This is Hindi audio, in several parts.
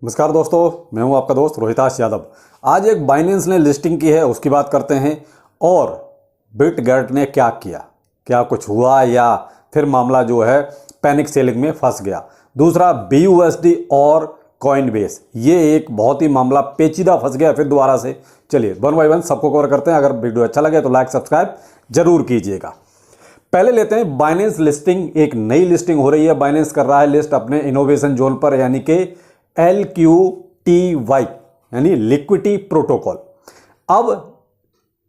नमस्कार दोस्तों, मैं हूं आपका दोस्त रोहिताश यादव। आज एक बाइनेंस ने लिस्टिंग की है, उसकी बात करते हैं। और बिटगेट ने क्या किया, क्या कुछ हुआ या फिर मामला जो है पैनिक सेलिंग में फंस गया। दूसरा BUSD और कॉइनबेस, ये एक बहुत ही मामला पेचीदा फंस गया फिर दोबारा से। चलिए वन बाय वन सबको कवर करते हैं। अगर वीडियो अच्छा लगे तो लाइक सब्सक्राइब जरूर कीजिएगा। पहले लेते हैं बाइनेंस लिस्टिंग। एक नई लिस्टिंग हो रही है, बाइनेंस कर रहा है लिस्ट अपने इनोवेशन जोन पर, यानी कि LQTY यानी लिक्विडिटी प्रोटोकॉल। अब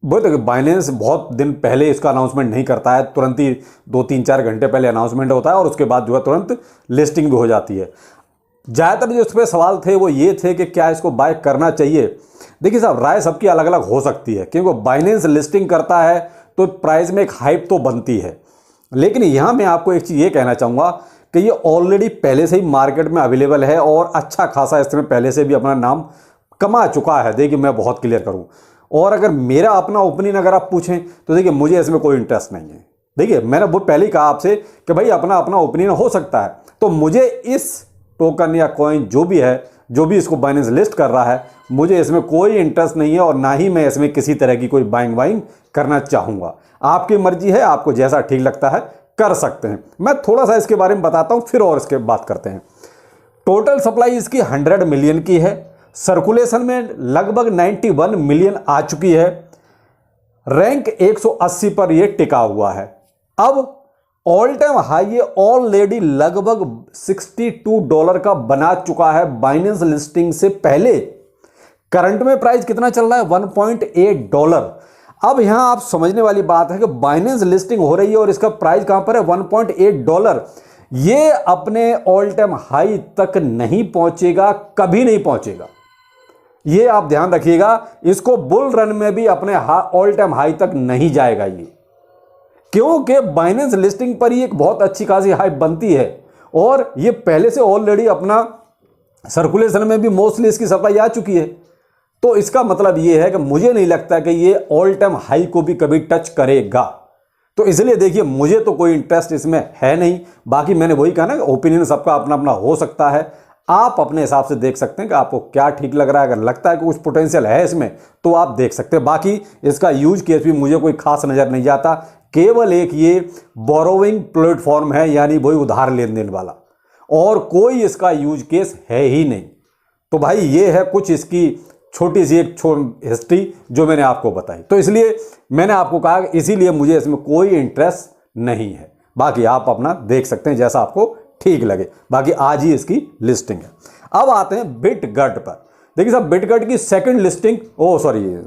बहुत बाइनेंस बहुत दिन पहले इसका अनाउंसमेंट नहीं करता है, तुरंत ही 2-3-4 घंटे पहले अनाउंसमेंट होता है और उसके बाद जो है तुरंत लिस्टिंग भी हो जाती है। ज़्यादातर जो इस पर सवाल थे वो ये थे कि क्या इसको बाय करना चाहिए। देखिए साहब, राय सबकी अलग अलग हो सकती है, क्योंकि बाइनेंस लिस्टिंग करता है तो प्राइस में एक हाइप तो बनती है। लेकिन यहाँ मैं आपको एक चीज़ ये कहना चाहूँगा कि ये ऑलरेडी पहले से ही मार्केट में अवेलेबल है और अच्छा खासा इसमें पहले से भी अपना नाम कमा चुका है। देखिए मैं बहुत क्लियर करूं, और अगर मेरा अपना ओपिनियन अगर आप पूछें तो देखिए मुझे इसमें कोई इंटरेस्ट नहीं है। देखिए मैंने वो पहले ही कहा आपसे कि भाई अपना अपना ओपिनियन हो सकता है, तो मुझे इस टोकन या कॉइन जो भी है, जो भी इसको बाइनेंस लिस्ट कर रहा है, मुझे इसमें कोई इंटरेस्ट नहीं है और ना ही मैं इसमें किसी तरह की कोई बाइंग करना चाहूँगा। आपकी मर्जी है, आपको जैसा ठीक लगता है कर सकते हैं। मैं थोड़ा सा इसके बारे में बताता हूं, फिर और इसके बात करते हैं। टोटल सप्लाई इसकी 100 मिलियन की है। सर्कुलेशन में लगभग 91 मिलियन आ चुकी है। रैंक 180 पर यह टिका हुआ है। अब ऑल टाइम हाई ये ऑलरेडी लगभग $62 का बना चुका है बाइनेंस लिस्टिंग से पहले। करंट में प्राइस कितना चल रहा है? $1.8। अब यहां आप समझने वाली बात है कि बाइनेंस लिस्टिंग हो रही है और इसका प्राइस कहां पर है? $1.8। ये अपने ऑल टाइम हाई तक नहीं पहुंचेगा, कभी नहीं पहुंचेगा। ये आप ध्यान रखिएगा। इसको बुल रन में भी अपने ऑल टाइम हाई तक नहीं जाएगा ये, क्योंकि बाइनेंस लिस्टिंग पर ही एक बहुत अच्छी खासी हाई बनती है और ये पहले से ऑलरेडी अपना सर्कुलेशन में भी मोस्टली इसकी सप्लाई आ चुकी है। तो इसका मतलब ये है कि मुझे नहीं लगता कि ये ऑल टाइम हाई को भी कभी टच करेगा। तो इसलिए देखिए मुझे तो कोई इंटरेस्ट इसमें है नहीं। बाकी मैंने वही कहा ना कि ओपिनियन सबका अपना अपना हो सकता है। आप अपने हिसाब से देख सकते हैं कि आपको क्या ठीक लग रहा है। अगर लगता है कि कुछ पोटेंशियल है इसमें तो आप देख सकते हैं। बाकी इसका यूज केस भी मुझे कोई खास नजर नहीं आता। केवल एक ये बोरोइंग प्लेटफॉर्म है, यानी वही उधार लेन देन वाला, और कोई इसका यूज केस है ही नहीं। तो भाई ये है कुछ इसकी छोटी सी एक हिस्ट्री जो मैंने आपको बताई। तो इसलिए मैंने आपको कहा कि इसीलिए मुझे इसमें कोई इंटरेस्ट नहीं है। बाकी आप अपना देख सकते हैं जैसा आपको ठीक लगे। बाकी आज ही इसकी लिस्टिंग है। अब आते हैं बिटगेट पर। देखिए साहब, बिटगेट की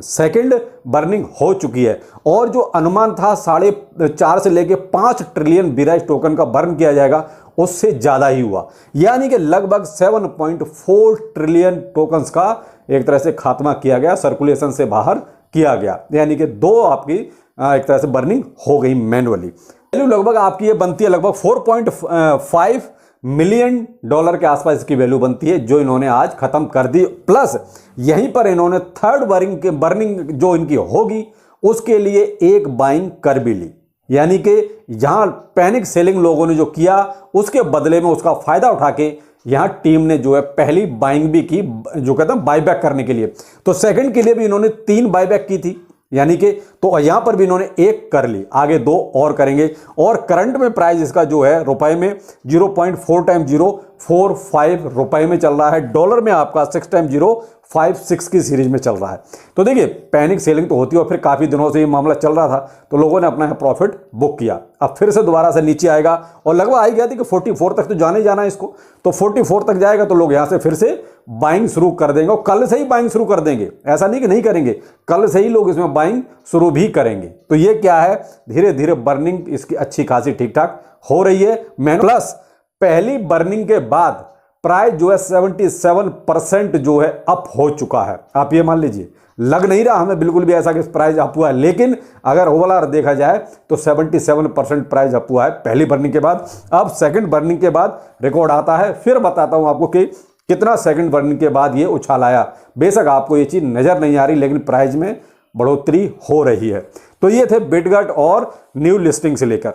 सेकंड बर्निंग हो चुकी है और जो अनुमान था 4.5 से लेके 5 ट्रिलियन बिराइज टोकन का बर्न किया जाएगा, उससे ज्यादा ही हुआ। यानी कि लगभग 7.4 ट्रिलियन टोकन्स का एक तरह से खात्मा किया गया, सर्कुलेशन से बाहर किया गया। यानी कि 2 आपकी एक तरह से बर्निंग हो गई मैनुअली। वैल्यू लगभग आपकी ये बनती है लगभग $4.5 मिलियन के आसपास इसकी वैल्यू बनती है, जो इन्होंने आज खत्म कर दी। प्लस यहीं पर इन्होंने थर्ड बर्निंग जो इनकी होगी उसके लिए एक बाइंग कर भी ली। यानी कि जहां पैनिक सेलिंग लोगों ने जो किया उसके बदले में उसका फायदा उठा के यहां टीम ने जो है पहली बाइंग भी की, जो कहते हैं बायबैक करने के लिए। तो सेकंड के लिए भी इन्होंने 3 बायबैक की थी, यानी कि तो यहां पर भी इन्होंने 1 कर ली, आगे 2 और करेंगे। और करंट में प्राइस इसका जो है रुपए में 0.4 टाइम 0.45 रुपए में चल रहा है। डॉलर में आपका 6 टाइम 0.56 की सीरीज में चल रहा है। तो देखिए पैनिक सेलिंग तो होती है और फिर काफी दिनों से ये मामला चल रहा था, तो लोगों ने अपना प्रॉफिट बुक किया। अब फिर से दोबारा से नीचे आएगा और लगभग आई गया थी कि 44 तक तो जाने जाना है इसको। तो 44 तक जाएगा तो लोग यहां से फिर से बाइंग शुरू कर देंगे और कल से ही बाइंग शुरू कर देंगे। ऐसा नहीं कि नहीं करेंगे, कल से ही लोग इसमें बाइंग शुरू भी करेंगे। तो ये क्या है, धीरे धीरे बर्निंग इसकी अच्छी खासी ठीक ठाक हो रही है। प्लस पहली बर्निंग के बाद प्राइस जो है 77% जो है अप हो चुका है। आप ये मान लीजिए, लग नहीं रहा हमें बिल्कुल भी ऐसा कि प्राइस अप हुआ है, लेकिन अगर ओवरऑल देखा जाए तो 77% प्राइस अप हुआ है पहली बर्निंग के बाद। अब सेकंड बर्निंग के बाद रिकॉर्ड आता है, फिर बताता हूं आपको कि कितना सेकंड बर्निंग के बाद ये उछाल आया। बेशक आपको ये चीज नजर नहीं आ रही, लेकिन प्राइस में बढ़ोतरी हो रही है। तो ये थे बिटगेट और न्यू लिस्टिंग से लेकर।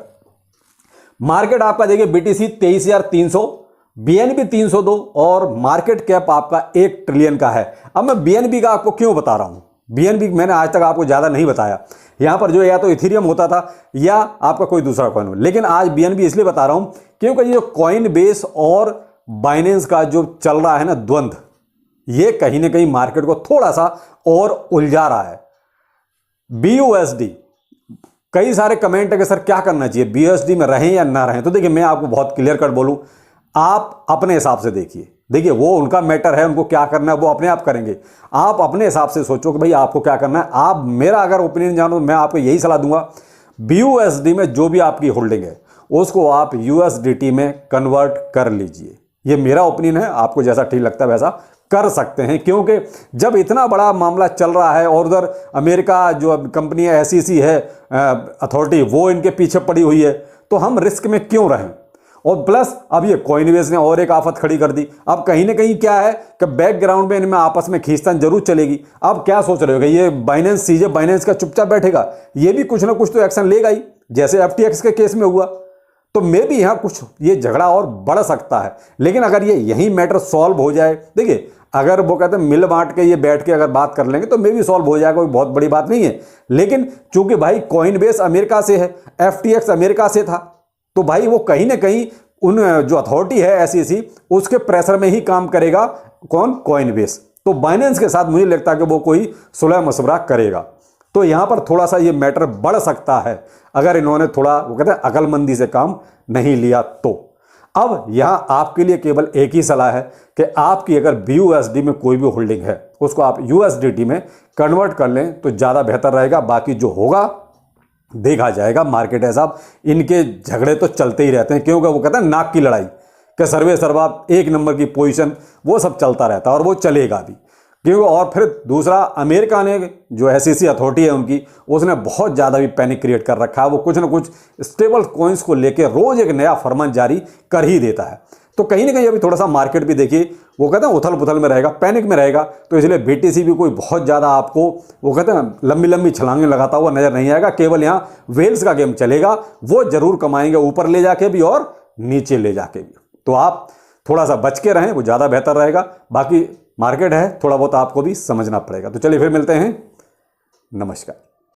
मार्केट आपका देखिए BTC 23,300, बीएनबी 302 और मार्केट कैप आपका 1 ट्रिलियन का है। अब मैं बीएनबी का आपको क्यों बता रहा हूं, बीएनबी मैंने आज तक आपको ज़्यादा नहीं बताया, यहां पर जो या तो इथेरियम होता था या आपका कोई दूसरा कॉइन हो, लेकिन आज बीएनबी इसलिए बता रहा हूं क्योंकि ये कॉइन बेस और बाइनेंस का जो चल रहा है ना द्वंद्व, ये कहीं ना कहीं मार्केट को थोड़ा सा और उलझा रहा है। BUSD, कई सारे कमेंट है कि सर क्या करना चाहिए, BUSD में रहें या ना रहें। तो देखिए मैं आपको बहुत क्लियर कट बोलूं, आप अपने हिसाब से देखिए वो उनका मैटर है, उनको क्या करना है वो अपने आप करेंगे। आप अपने हिसाब से सोचो कि भाई आपको क्या करना है। आप मेरा अगर ओपिनियन जानो, मैं आपको यही सलाह दूंगा, BUSD में जो भी आपकी होल्डिंग है उसको आप USDT में कन्वर्ट कर लीजिए। ये मेरा ओपिनियन है, आपको जैसा ठीक लगता है वैसा कर सकते हैं, क्योंकि जब इतना बड़ा मामला चल रहा है और उधर अमेरिका जो कंपनी है SEC है अथॉरिटी, वो इनके पीछे पड़ी हुई है, तो हम रिस्क में क्यों रहें। और प्लस अब ये कॉइनबेस ने और एक आफत खड़ी कर दी। अब कहीं ना कहीं क्या है कि बैकग्राउंड में इनमें आपस में खींचतान जरूर चलेगी। अब क्या सोच रहे हो कि ये बाइनेंस सीजे बाइनेंस का चुपचाप बैठेगा, ये भी कुछ ना कुछ तो एक्शन लेगा ही, जैसे FTX के केस में हुआ। तो मे भी यहां कुछ ये झगड़ा और बढ़ सकता है, लेकिन अगर ये यही मैटर सॉल्व हो जाए, देखिए अगर वो कहते हैं मिल बांट के ये बैठ के अगर बात कर लेंगे तो मे भी सॉल्व हो जाएगा, कोई बहुत बड़ी बात नहीं है। लेकिन चूंकि भाई कॉइनबेस अमेरिका से है, FTX अमेरिका से था, तो भाई वो कहीं ना कहीं उन जो अथॉरिटी है SEC उसके प्रेशर में ही काम करेगा। कौन? कॉइनबेस। तो बाइनेंस के साथ मुझे लगता है कि वो कोई सुलह मशवरा करेगा। तो यहां पर थोड़ा सा ये मैटर बढ़ सकता है अगर इन्होंने थोड़ा वो कहते हैं अकलमंदी से काम नहीं लिया तो। अब यहां आपके लिए केवल एक ही सलाह है कि आपकी अगर BUSD में कोई भी होल्डिंग है उसको आप USDT में कन्वर्ट कर लें तो ज़्यादा बेहतर रहेगा। बाकी जो होगा देखा जाएगा, मार्केट है साहब, इनके झगड़े तो चलते ही रहते हैं, क्योंकि वो कहते हैं नाक की लड़ाई कि सर्वे सर्वा 1 नंबर की पोजीशन, वो सब चलता रहता है और वो चलेगा भी। क्योंकि और फिर दूसरा, अमेरिका ने जो SEC अथॉरिटी है उनकी, उसने बहुत ज़्यादा भी पैनिक क्रिएट कर रखा है। वो कुछ ना कुछ स्टेबल कॉइन्स को लेकर रोज एक नया फरमान जारी कर ही देता है। तो कहीं ना कहीं अभी थोड़ा सा मार्केट भी देखिए वो कहते हैं उथल पुथल में रहेगा, पैनिक में रहेगा। तो इसलिए BTC भी कोई बहुत ज़्यादा आपको वो कहते हैं लंबी लंबी छलांगें लगाता हुआ नजर नहीं आएगा। केवल यहाँ वेल्स का गेम चलेगा, वो जरूर कमाएंगे ऊपर ले जाके भी और नीचे ले जाके भी। तो आप थोड़ा सा बच के रहें, वो ज़्यादा बेहतर रहेगा। बाकी मार्केट है, थोड़ा बहुत आपको भी समझना पड़ेगा। तो चलिए फिर मिलते हैं, नमस्कार।